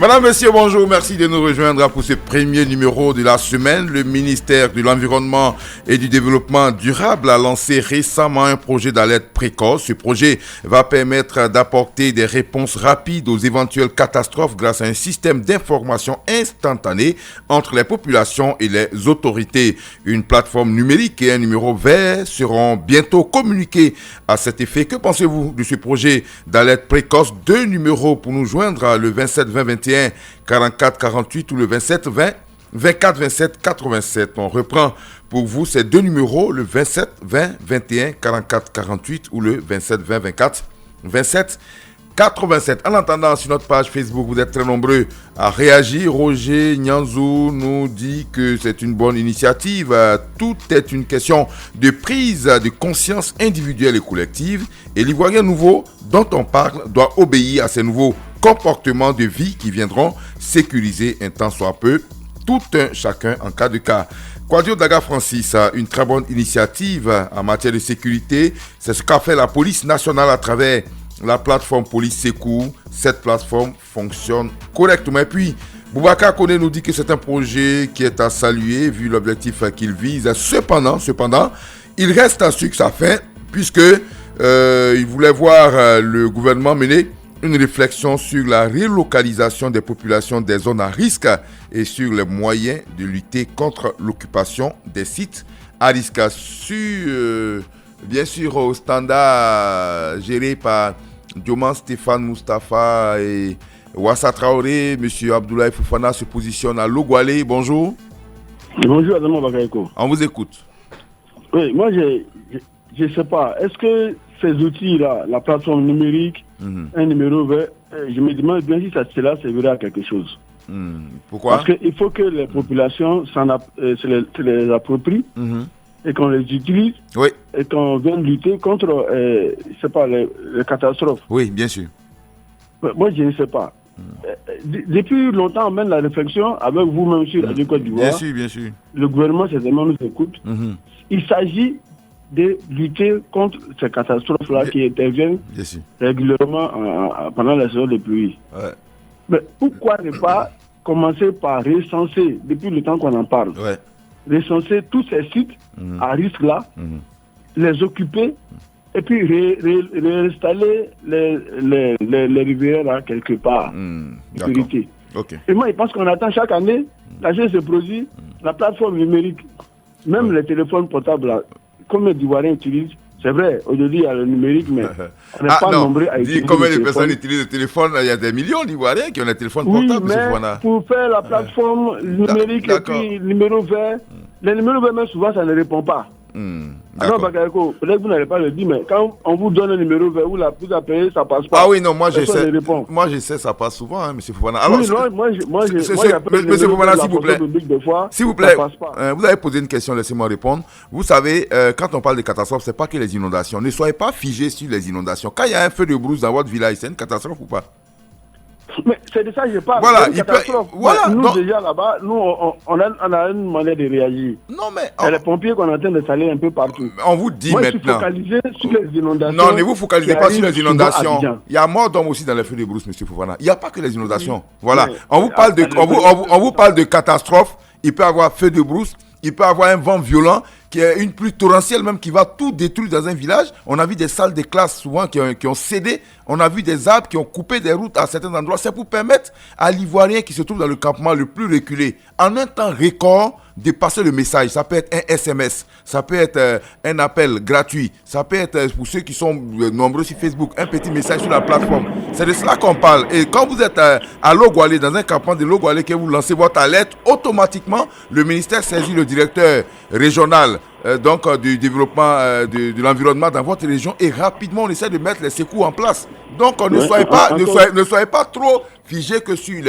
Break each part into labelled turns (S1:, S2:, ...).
S1: Madame, Monsieur, bonjour. Merci de nous rejoindre pour ce premier numéro de la semaine. Le ministère de l'Environnement et du Développement durable a lancé récemment un projet d'alerte précoce. Ce projet va permettre d'apporter des réponses rapides aux éventuelles catastrophes grâce à un système d'information instantané entre les populations et les autorités. Une plateforme numérique et un numéro vert seront bientôt communiqués à cet effet. Que pensez-vous de ce projet d'alerte précoce? 2 numéros pour nous joindre, le 27 20 21 44 48 ou le 27 20 24 27 87. On reprend pour vous ces 2 numéros, le 27 20 21 44 48 ou le 27 20 24 27 87. En attendant, sur notre page Facebook, vous êtes très nombreux à réagir. Roger Nyanzou nous dit que c'est une bonne initiative. Tout est une question de prise de conscience individuelle et collective. Et l'Ivoirien nouveau dont on parle doit obéir à ces nouveaux comportements de vie qui viendront sécuriser un tant soit peu tout un chacun en cas de cas. Quadio Daga Francis a une très bonne initiative en matière de sécurité. C'est ce qu'a fait la police nationale à travers la plateforme Police Secours. Cette plateforme fonctionne correctement. Et puis, Boubacar Koné nous dit que c'est un projet qui est à saluer vu l'objectif qu'il vise. Cependant, il reste un sucre à faire puisque il voulait voir le gouvernement mener une réflexion sur la relocalisation des populations des zones à risque et sur les moyens de lutter contre l'occupation des sites à risque. Bien sûr, au standard géré par Dioman Stéphane Moustapha et Wassa Traoré, M. Abdoulaye Fofana se positionne à Logoualé. Bonjour.
S2: Bonjour, Adama Bakayoko.
S1: On vous écoute.
S2: Oui, moi, je ne sais pas. Est-ce que ces outils-là, la plateforme numérique, un numéro vert, je me demande bien si cela servira à quelque chose.
S1: Pourquoi?
S2: Parce qu'il faut que les populations se les approprient et qu'on les utilise et qu'on vienne lutter contre les catastrophes.
S1: Oui, bien sûr.
S2: Moi, je ne sais pas. Depuis longtemps, on mène la réflexion avec vous-même sur la Côte d'Ivoire.
S1: Bien sûr.
S2: Le gouvernement, certainement, nous écoute. Il s'agit de lutter contre ces catastrophes-là qui interviennent régulièrement pendant la saison de pluie. Ouais. Mais pourquoi ne pas commencer par recenser, depuis le temps qu'on en parle, recenser tous ces sites à risque-là, les occuper et puis réinstaller les rivières là, quelque part. Et moi, je pense qu'on attend chaque année, la chose se produit, la plateforme numérique, même les téléphones portables là, comme les Ivoiriens utilisent, c'est vrai, aujourd'hui il y a le numérique, mais on n'est pas nombreux à utiliser.
S1: Combien de personnes utilisent le téléphone? Il y a des millions d'Ivoiriens qui ont des téléphones portables.
S2: Mais pour faire la plateforme numérique et puis numéro vert, les numéros verts, même souvent, ça ne répond pas. Alors, Bakayoko, peut-être que vous n'allez pas le dire, mais quand on vous donne un numéro vert, vous appelez, ça passe pas.
S1: Ah oui, non, moi je sais, ça passe souvent, hein, M. Fofana. Alors, M. Fofana, s'il vous plaît, vous avez posé une question, laissez-moi répondre. Vous savez, quand on parle de catastrophes, c'est pas que les inondations. Ne soyez pas figés sur les inondations. Quand il y a un feu de brousse dans votre village, c'est une catastrophe ou pas?
S2: Mais c'est de ça que je parle. Nous, déjà là-bas, on a une manière de réagir.
S1: Non, mais.
S2: Il y a les pompiers qu'on est en train de saler un peu partout.
S1: On vous dit maintenant.
S2: Je suis focalisé sur les inondations.
S1: Non, ne vous focalisez pas sur les inondations. Il y a mort d'hommes aussi dans les feux de brousse, M. Fofana. Il n'y a pas que les inondations. Voilà. On vous parle de catastrophe. Il peut y avoir feu de brousse. Il peut y avoir un vent violent, qui est une pluie torrentielle même qui va tout détruire dans un village. On a vu des salles de classe souvent qui ont cédé. On a vu des arbres qui ont coupé des routes à certains endroits. C'est pour permettre à l'Ivoirien qui se trouve dans le campement le plus reculé, en un temps record, de passer le message. Ça peut être un SMS, ça peut être un appel gratuit, ça peut être pour ceux qui sont nombreux sur Facebook, un petit message sur la plateforme. C'est de cela qu'on parle. Et quand vous êtes à Logoualé, dans un campement de Logoualé, que vous lancez votre alerte, automatiquement, le ministère saisit le directeur régional du développement de l'environnement dans votre région et rapidement on essaie de mettre les secours en place. Donc ne soyez pas trop figés que sur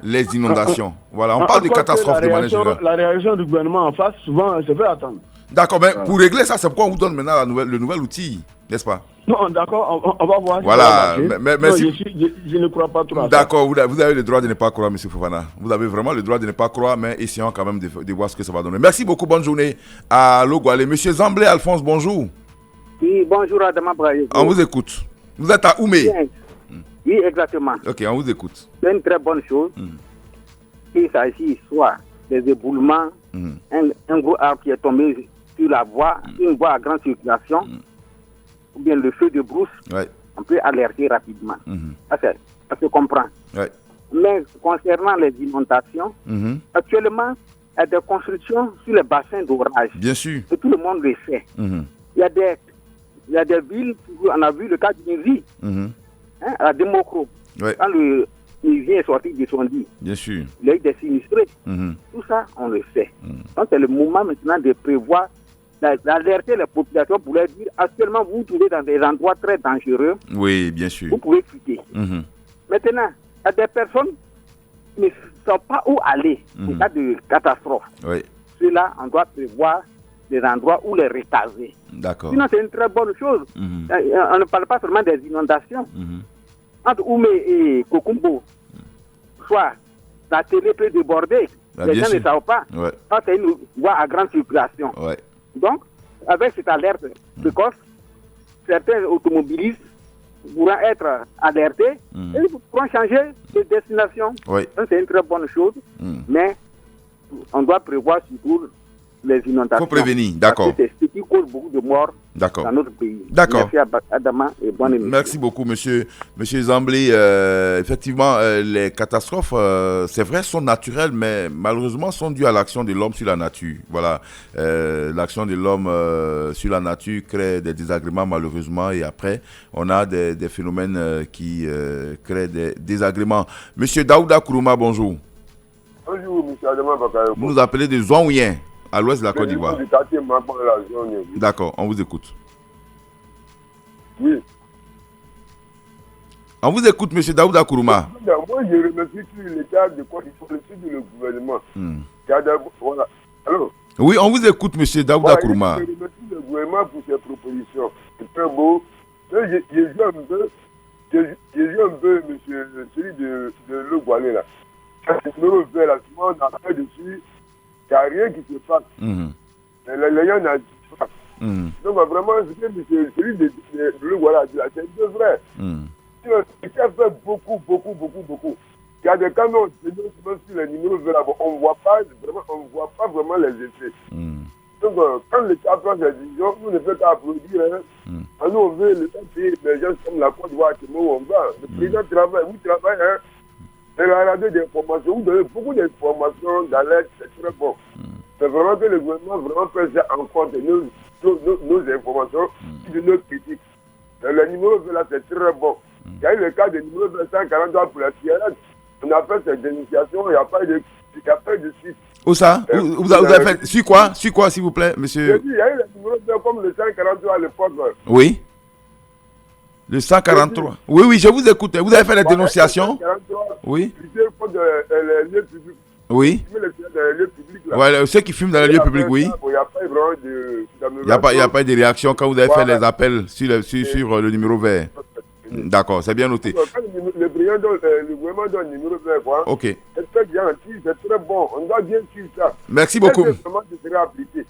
S1: les inondations. Voilà, on parle de catastrophes de manière générale.
S2: La réaction du gouvernement en face, souvent, se fait attendre.
S1: D'accord, mais pour régler ça, c'est pourquoi on vous donne maintenant le nouvel outil, n'est-ce pas?
S2: Non, d'accord, on va voir.
S1: Voilà,
S2: mais non, je ne crois pas trop à ça.
S1: D'accord, vous avez le droit de ne pas croire, M. Fofana. Vous avez vraiment le droit de ne pas croire, mais essayons quand même de voir ce que ça va donner. Merci beaucoup, bonne journée à Logoualé. M. Zamblé Alphonse, bonjour.
S3: Oui, bonjour Adama Braille.
S1: On vous écoute. Vous êtes à Oumé.
S3: Oui, exactement.
S1: Ok, on vous écoute.
S3: C'est une très bonne chose. Il s'agit soit des éboulements, un gros arbre qui est tombé sur la voie, une voie à grande circulation, ou bien le feu de brousse, on peut alerter rapidement. Ça se comprend. Mais concernant les inondations, actuellement, il y a des constructions sur les bassins d'orage.
S1: Bien sûr.
S3: Et tout le monde le sait. Il y a des villes, on a vu le cas d'une ville, à la Démocro, quand le musée est sorti de son lit.
S1: Bien sûr.
S3: Il y a eu des sinistrés. Tout ça, on le sait. Donc, c'est le moment maintenant de prévoir, d'alerter les populations pour leur dire, actuellement, vous vous trouvez dans des endroits très dangereux.
S1: Oui, bien sûr.
S3: Vous pouvez quitter. Maintenant, il y a des personnes qui ne savent pas où aller en cas de catastrophe. Ceux-là, on doit prévoir des endroits où les recaser.
S1: D'accord.
S3: Sinon, c'est une très bonne chose. On ne parle pas seulement des inondations. Entre Oumé et Kokumbo, soit la télé peut déborder, les gens ne savent pas. Ça, c'est une voie à grande circulation. Donc, avec cette alerte précoce, certains automobilistes pourront être alertés et ils pourront changer de destination. Ça, c'est une très bonne chose, mais on doit prévoir surtout les inondations.
S1: Il faut prévenir, d'accord.
S3: C'est ce qui cause beaucoup de morts dans notre pays.
S1: D'accord.
S3: Merci Adama et bonne émission.
S1: Merci beaucoup, monsieur Zamblé. Effectivement, les catastrophes, c'est vrai, sont naturelles, mais malheureusement sont dues à l'action de l'homme sur la nature. Voilà, l'action de l'homme sur la nature crée des désagréments malheureusement, et après, on a des phénomènes qui créent des désagréments. Monsieur Daouda Kourouma, bonjour.
S4: Bonjour, monsieur Adama Bakayoko.
S1: Vous nous appelez de Zouanouyen, à l'ouest de la Côte d'Ivoire. D'accord, on vous écoute.
S4: Oui.
S1: On vous écoute, monsieur Daouda Kourouma.
S4: Moi, je remercie l'État de Côte d'Ivoire, le gouvernement. Voilà. Allô?
S1: Oui, on vous écoute, monsieur Daouda Kourouma.
S4: Je remercie le gouvernement pour ses propositions. C'est très beau. J'ai vu un peu, monsieur, celui de Le Gualé, là. Le numéro vert, là, souvent, on a fait dessus. Il n'y a rien qui se passe. Les gens n'ont pas. Donc, vraiment, celui de Le Gualé, c'est deux vrais. Il a fait beaucoup. Il y a des camions sur les numéros verts, on ne voit pas vraiment les effets. Donc, quand l'État prend ses décisions, nous ne pouvons qu'à applaudir. Nous, on veut l'État payer les gens comme la Côte d'Ivoire, où on va. Le président travaille, vous travaillez, et la radio d'information, vous donnez beaucoup d'informations, d'alerte, c'est très bon. C'est vraiment que le gouvernement vraiment prenne en compte nos informations et nos critiques. Le numéro de là, c'est très bon. Il y a eu le cas du numéro 143 pour la cigarette. On a fait cette dénonciation, il n'y a pas de suite.
S1: Où ça? Vous avez fait sur quoi, s'il vous plaît, monsieur?
S4: Il y a eu le numéro 2 comme le 143 à l'époque.
S1: Oui. Le 143. Oui, je vous écoute. Vous avez fait les dénonciations? Oui.
S4: Les lieux publics.
S1: Oui. Ceux qui fument dans les lieux publics, oui. Il n'y a pas de réaction quand vous avez fait les appels sur le numéro vert. D'accord, c'est bien noté.
S4: Le gouvernement donne le numéro vert, quoi.
S1: Ok.
S4: C'est très gentil, c'est très bon. On doit bien suivre ça.
S1: Merci beaucoup.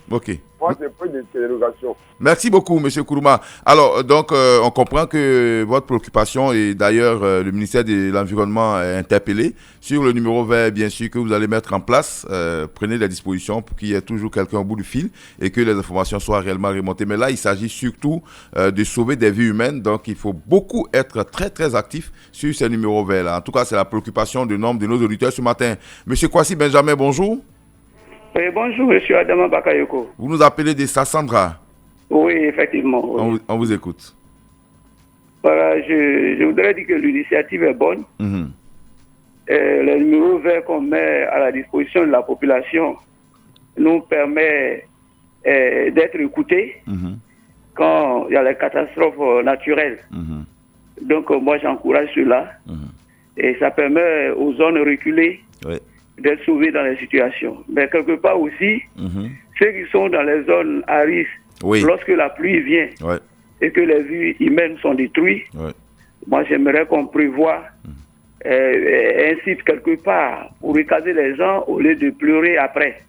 S4: Ok. Moi, c'est pas d'interrogation.
S1: Merci beaucoup, M. Kourouma. Alors, donc, on comprend que votre préoccupation, et d'ailleurs, le ministère de l'Environnement est interpellé sur le numéro vert, bien sûr, que vous allez mettre en place. Prenez les dispositions pour qu'il y ait toujours quelqu'un au bout du fil et que les informations soient réellement remontées. Mais là, il s'agit surtout de sauver des vies humaines. Donc, il faut beaucoup être très, très actif sur ces numéros verts-là. En tout cas, c'est la préoccupation de nombre de nos auditeurs ce matin. M. Kwasi Benjamin, bonjour.
S3: Oui, bonjour, M. Adama Bakayoko.
S1: Vous nous appelez de Sassandra.
S3: Oui, effectivement. Oui.
S1: On vous écoute.
S3: Voilà, je voudrais dire que l'initiative est bonne. Le numéro vert qu'on met à la disposition de la population nous permet d'être écoutés quand il y a les catastrophes naturelles. Donc, moi, j'encourage cela. Et ça permet aux zones reculées d'être sauvés dans les situations. Mais quelque part aussi, ceux qui sont dans les zones à risque, lorsque la pluie vient et que les vies humaines sont détruites, moi j'aimerais qu'on prévoie un site quelque part pour recaser les gens au lieu de pleurer après.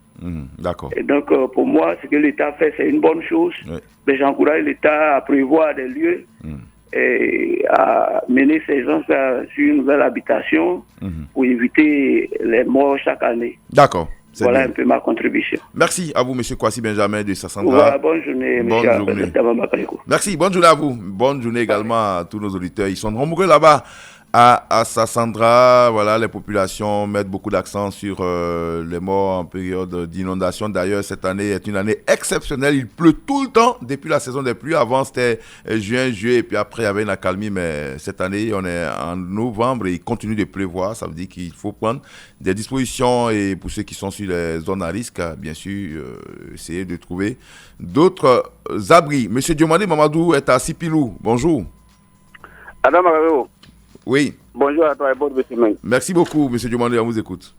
S1: D'accord.
S3: Et donc pour moi, ce que l'État fait, c'est une bonne chose. Mais j'encourage l'État à prévoir des lieux à mener ces gens sur une nouvelle habitation pour éviter les morts chaque année.
S1: D'accord.
S3: Voilà un peu ma contribution.
S1: Merci à vous, M. Kwasi Benjamin de Sassandra.
S3: Voilà, bonne journée, M.
S1: Merci, bonne journée à vous. Bonne journée également à tous nos auditeurs. Ils sont nombreux là-bas à Sassandra. Voilà, les populations mettent beaucoup d'accent sur les morts en période d'inondation. D'ailleurs, cette année est une année exceptionnelle. Il pleut tout le temps depuis la saison des pluies. Avant, c'était juin, juillet, et puis après, il y avait une accalmie. Mais cette année, on est en novembre et il continue de pleuvoir. Ça veut dire qu'il faut prendre des dispositions. Et pour ceux qui sont sur les zones à risque, bien sûr, essayer de trouver d'autres abris. Monsieur Diomandé Mamadou est à Sipilou. Bonjour.
S5: Adam Magaro.
S1: Oui.
S5: Bonjour à toi et bonne semaine.
S1: Merci beaucoup, M. Diomandé, on vous écoute.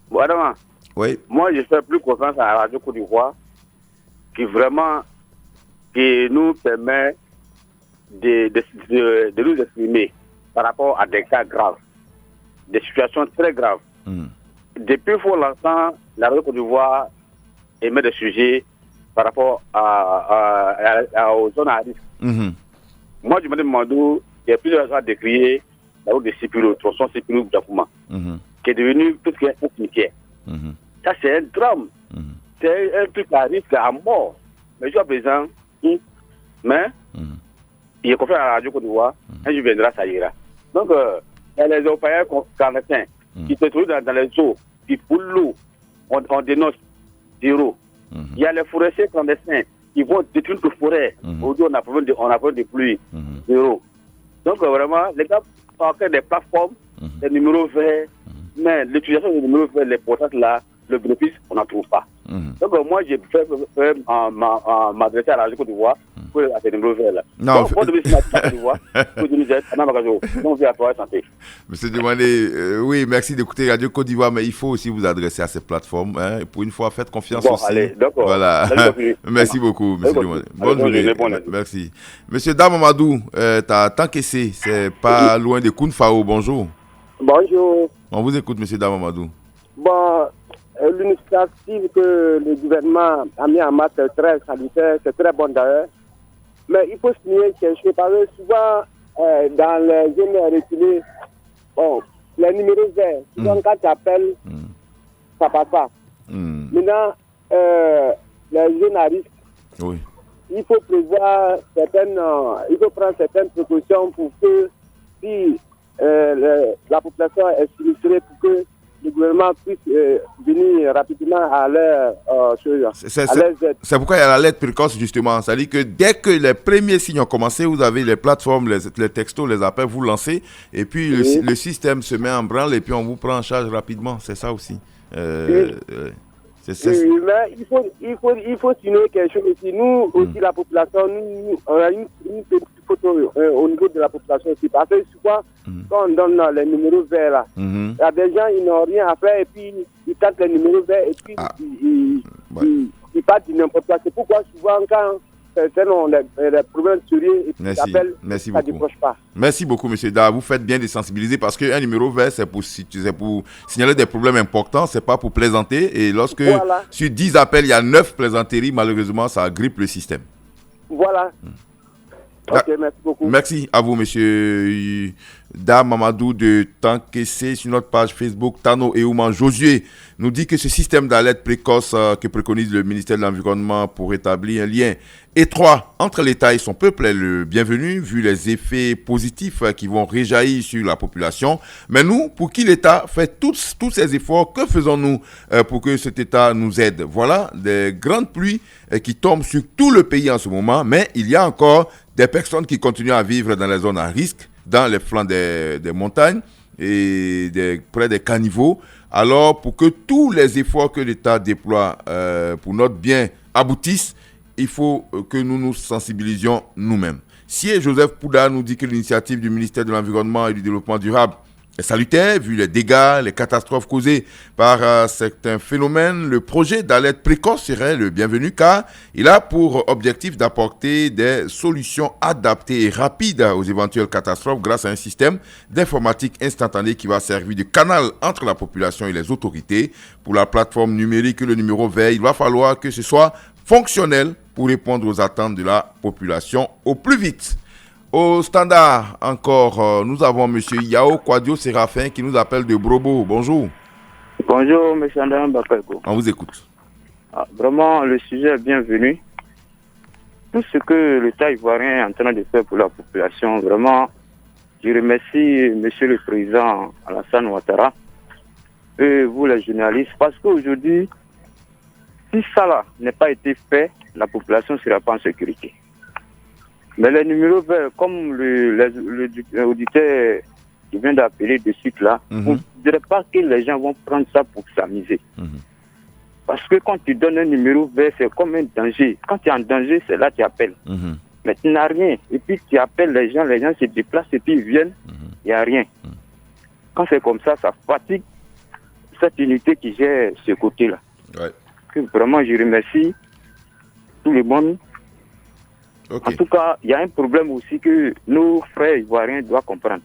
S5: Bon, Adam,
S1: oui.
S5: Moi, je fais plus confiance à la Radio Côte d'Ivoire qui nous permet de nous exprimer par rapport à des cas graves, des situations très graves. Depuis fort longtemps, la Radio Côte d'Ivoire émet des sujets par rapport aux zones à risque. Moi, je me demande il y a plusieurs gens à décrier la route de Sipilou, tronçon Sipilou-Boudakouma, qui est devenu tout ce qui est un cimetière. Ça, c'est un drame. C'est un truc à risque, à mort. Mais jusqu'à présent, mais il est confiant à la Radio Côte d'Ivoire, un jour viendra, ça ira. Donc, il y a les opérateurs clandestins qui se trouvent dans les eaux, qui foulent l'eau, on dénonce zéro. Il y a les forestiers clandestins qui vont détruire les forêts. Aujourd'hui, on a problème de pluie, zéro. Donc, vraiment, les gars partent des plateformes, des numéros verts, mais l'utilisation des numéros verts, les portages là, le bénéfice, on n'en trouve pas. Donc, moi, j'ai fait m'adresser à la Radio Côte d'Ivoire pour ces numéros verts là.
S1: Non,
S5: pour devenir la Côte d'Ivoire, pour nous aider, on vient à toi santé.
S1: Monsieur Demandé, oui, merci d'écouter Radio Côte d'Ivoire, mais il faut aussi vous adresser à ces plateformes. Hein, et pour une fois, faites confiance aussi.
S5: Allez, d'accord.
S1: Voilà. Merci beaucoup, Monsieur Demandé. Bonne journée. Merci. Monsieur Damamadou, Tanquessé, c'est pas loin de Kounfao. Bonjour.
S6: Bonjour.
S1: On vous écoute, Monsieur Damamadou.
S6: Bon, l'initiative que le gouvernement a mis en marche est très salutaire, c'est très bon d'ailleurs. Mais il faut signaler quelque chose, parce que souvent, dans les zones reculées, les numéros verts, souvent quand tu appelles, ça passe pas. Maintenant, les zones à risque, il faut prévoir il faut prendre certaines précautions pour que si la population est sinistrée, pour que le gouvernement puisse venir rapidement à leur aide.
S1: C'est pourquoi il y a la lettre précoce, justement. C'est-à-dire que dès que les premiers signes ont commencé, vous avez les plateformes, les textos, les appels, vous lancez, et puis le système se met en branle, et puis on vous prend en charge rapidement. C'est ça aussi.
S6: Mais il faut signaler quelque chose aussi. Nous, aussi, la population, on a une petite photo au niveau de la population aussi. Parce que souvent, quand on donne les numéros verts là, il y a des gens, ils n'ont rien à faire et puis ils tapent les numéros verts et puis ils partent de n'importe quoi. C'est pourquoi souvent, quand certains ont des problèmes sérieux et puis ils appellent, ça ne décroche pas.
S1: Merci beaucoup, M. Da. Vous faites bien de sensibiliser parce qu'un numéro vert, c'est pour signaler des problèmes importants, c'est pas pour plaisanter. Et lorsque sur 10 appels, il y a 9 plaisanteries, malheureusement, ça agrippe le système.
S6: Voilà. Ok, merci beaucoup.
S1: Merci à vous, monsieur Da Mamadou de Tanquessé. Sur notre page Facebook, Tano et Ouman Josué nous dit que ce système d'alerte précoce que préconise le ministère de l'Environnement pour établir un lien étroit entre l'État et son peuple est le bienvenu, vu les effets positifs qui vont réjaillir sur la population. Mais nous, pour qui l'État fait tous ces efforts, que faisons-nous pour que cet État nous aide? Voilà des grandes pluies qui tombent sur tout le pays en ce moment, mais il y a encore des personnes qui continuent à vivre dans les zones à risque, dans les flancs des montagnes et près des caniveaux. Alors, pour que tous les efforts que l'État déploie pour notre bien aboutissent, il faut que nous nous sensibilisions nous-mêmes. Si Joseph Pouda nous dit que l'initiative du ministère de l'Environnement et du Développement durable est salutaire, vu les dégâts, les catastrophes causées par certains phénomènes, le projet d'alerte précoce serait le bienvenu car il a pour objectif d'apporter des solutions adaptées et rapides aux éventuelles catastrophes grâce à un système d'informatique instantanée qui va servir de canal entre la population et les autorités. Pour la plateforme numérique et le numéro vert, il va falloir que ce soit fonctionnel pour répondre aux attentes de la population au plus vite. Au standard, encore, nous avons M. Yao Kwadio Séraphin qui nous appelle de Brobo. Bonjour.
S7: Bonjour, M. André Bakayoko.
S1: On vous écoute.
S7: Vraiment, le sujet est bienvenu. Tout ce que l'État ivoirien est en train de faire pour la population, vraiment, je remercie M. le Président Alassane Ouattara et vous les journalistes, parce qu'aujourd'hui, si ça là n'a pas été fait, la population ne sera pas en sécurité. Mais les numéros verts, comme l'auditeur qui vient d'appeler de suite là, vous ne direz pas que les gens vont prendre ça pour s'amuser. Parce que quand tu donnes un numéro vert, c'est comme un danger. Quand tu es en danger, c'est là que tu appelles. Mais tu n'as rien. Et puis tu appelles les gens se déplacent et puis ils viennent, il n'y a rien. Quand c'est comme ça fatigue cette unité qui gère ce côté-là.
S1: Ouais.
S7: Que vraiment, je remercie tout le monde. Okay. En tout cas, il y a un problème aussi que nos frères ivoiriens doivent comprendre.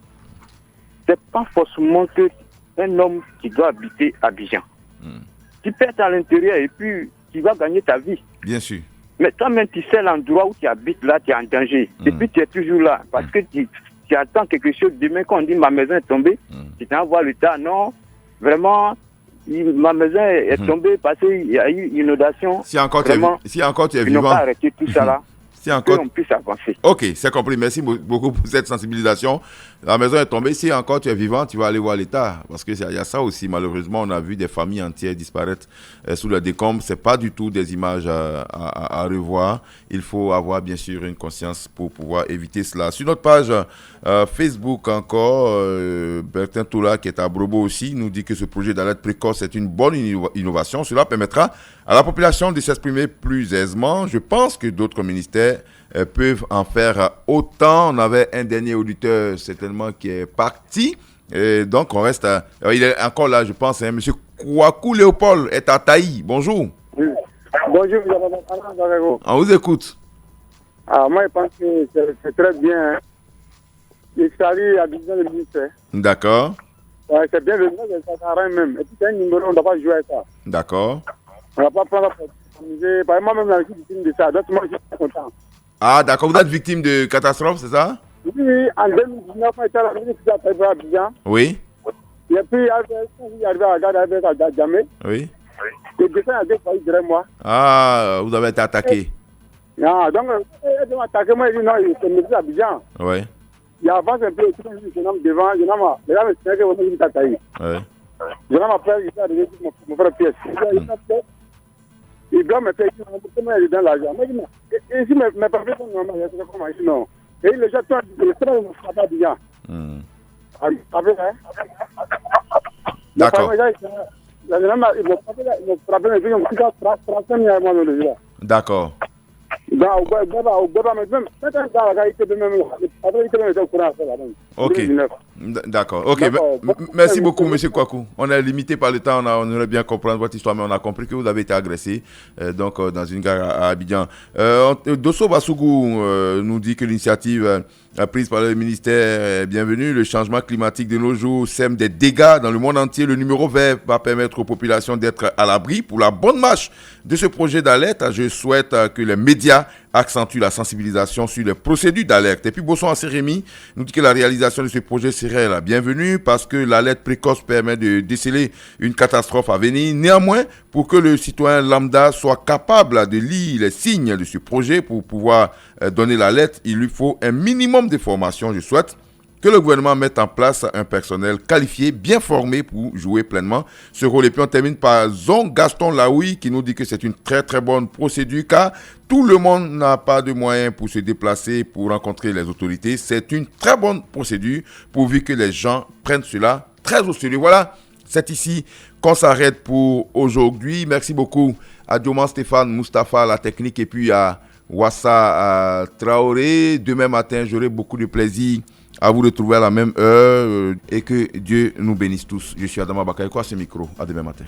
S7: C'est pas forcément qu'un homme qui doit habiter à Abidjan. Tu peux être à l'intérieur et puis tu vas gagner ta vie.
S1: Bien sûr.
S7: Mais toi-même, tu sais l'endroit où tu habites, là, tu es en danger. Et puis tu es toujours là. Parce que tu attends quelque chose. Demain, quand on dit ma maison est tombée, tu t'envoies l'État. Non, vraiment, ma maison est tombée parce qu'il y a eu une inondation.
S1: Si encore tu es vivant.
S7: Ils n'ont pas arrêté tout ça là.
S1: Si encore...
S7: on puisse avancer.
S1: Ok, c'est compris. Merci beaucoup pour cette sensibilisation. La maison est tombée. Si encore tu es vivant, tu vas aller voir l'État. Parce qu'il y a ça aussi. Malheureusement, on a vu des familles entières disparaître sous le décombre. Ce n'est pas du tout des images à revoir. Il faut avoir bien sûr une conscience pour pouvoir éviter cela. Sur notre page Facebook encore, Bertin Toula qui est à Brobo aussi nous dit que ce projet d'alerte précoce est une bonne innovation. Cela permettra à la population de s'exprimer plus aisément. Je pense que d'autres ministères peuvent en faire autant. On avait un dernier auditeur certainement qui est parti. Et donc on reste il est encore là, je pense. Monsieur Kouakou Léopold est à Taï. Bonjour.
S6: Oui. Bonjour.
S1: On vous écoute.
S6: Moi je pense que c'est très bien. Hein. Il s'agit à Abidjan le ministère.
S1: D'accord.
S6: Ouais, c'est bien le ministère, ça sert à rien même. Et puis c'est un numéro, on ne doit pas jouer à ça.
S1: D'accord.
S6: On ne va pas prendre pour s'amuser. Par exemple, moi-même, je suis victime de ça. Donc, moi, je suis pas content.
S1: Ah, d'accord. Vous êtes victime de catastrophe, c'est ça?
S6: Oui, en 2019, on était à la ministre de Abidjan.
S1: Oui.
S6: Et puis, il est arrivé à la gare à Djamé.
S1: Oui.
S6: Et puis, ça a deux fois, derrière moi.
S1: Ah, vous avez été attaqué.
S6: Ah, donc, ils ont attaqué moi, ils dit non, c'est le ministre d'Abidjan.
S1: Oui.
S6: Il avance un peu, je nomme devant, je nomme, les gars, c'est que vous êtes attaqué. Oui. Je nomme après, il est arrivé, mon frère Pièce. Il doit me payer, comment il est dans l'argent. Moi, je dis, et si mes papiers sont normaux, c'est comment ici, non. Et les gens, ils sont pas bien.
S1: D'accord. D'accord. Ok. D'accord. Ok. Merci beaucoup, M. Kouakou. On est limité par le temps. On aimerait bien comprendre votre histoire, mais on a compris que vous avez été agressé dans une gare à Abidjan. Dosso Bassougou nous dit que l'initiative prise par le ministère est bienvenue. Le changement climatique de nos jours sème des dégâts dans le monde entier. Le numéro vert va permettre aux populations d'être à l'abri. Pour la bonne marche de ce projet d'alerte, je souhaite que les médias accentuent la sensibilisation sur les procédures d'alerte. Et puis Bosson Assérémy nous dit que la réalisation de ce projet serait la bienvenue parce que l'alerte précoce permet de déceler une catastrophe à venir. Néanmoins, pour que le citoyen lambda soit capable de lire les signes de ce projet pour pouvoir donner l'alerte, il lui faut un minimum de formation. Je souhaite que le gouvernement mette en place un personnel qualifié, bien formé pour jouer pleinement ce rôle. Et puis on termine par Zon Gaston Laoui qui nous dit que c'est une très très bonne procédure car tout le monde n'a pas de moyens pour se déplacer, pour rencontrer les autorités. C'est une très bonne procédure pourvu que les gens prennent cela très au sérieux. Voilà, c'est ici qu'on s'arrête pour aujourd'hui. Merci beaucoup à Dioman Stéphane Moustapha, la technique, et puis à Wassa Traoré. Demain matin, j'aurai beaucoup de plaisir à vous retrouver à la même heure et que Dieu nous bénisse tous. Je suis Adama Bakayoko à ce micro. À demain matin.